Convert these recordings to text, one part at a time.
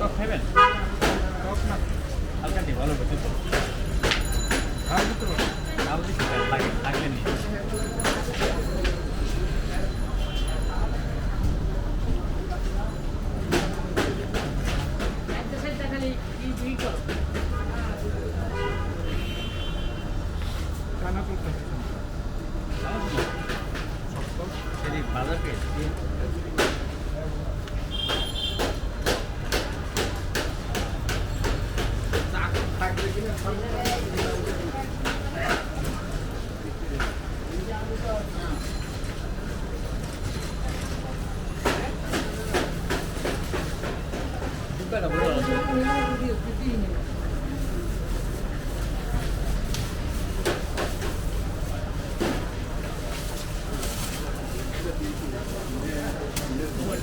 টক খাবেন? টক না হালকা দিয়ে ভালো করতে তো ঝাল দিতে পারো ডাল দিতে লাগে লাগলে নি কানা করতে সেটি বাজার পেয়েছি ডিব্বাটা বড় আছে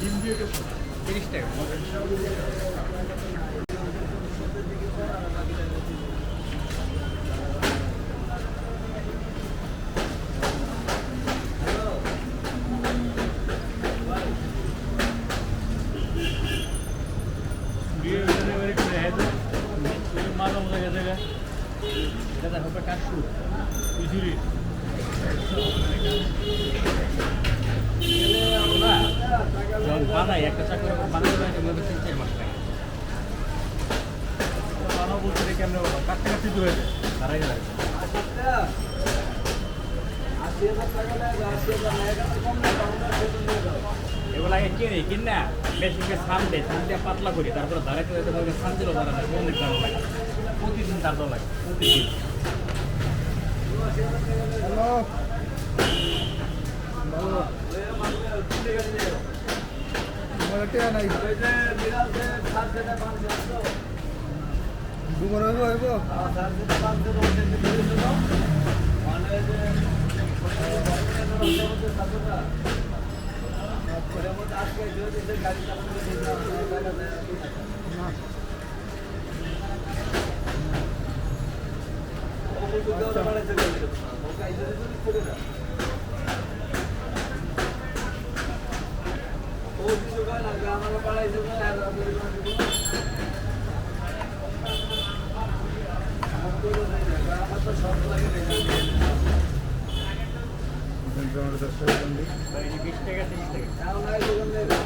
ডিম দিয়ে 30 টাকা मालूम लगे जगह दादा होगा काशू इजूरी जब बाना एक चाकू बाना में जो मुझे चिंता मत करे बाना बोलते हैं कि हमने काटते काटते जो है सारा ही लगे এগুলা কিনে কিনা মেশিনকে ছান দেয় ছান দিয়ে পাতলা করি তারপরে ধারাতে যেতে ছান দিলেও ধরা যায় অনেক দাম লাগে প্রতিদিন তার দাম লাগে প্রতিদিন হ্যালো ভালো তোমার টিয়া নাই ডুমর হইব হইব টাকা 30 টাকা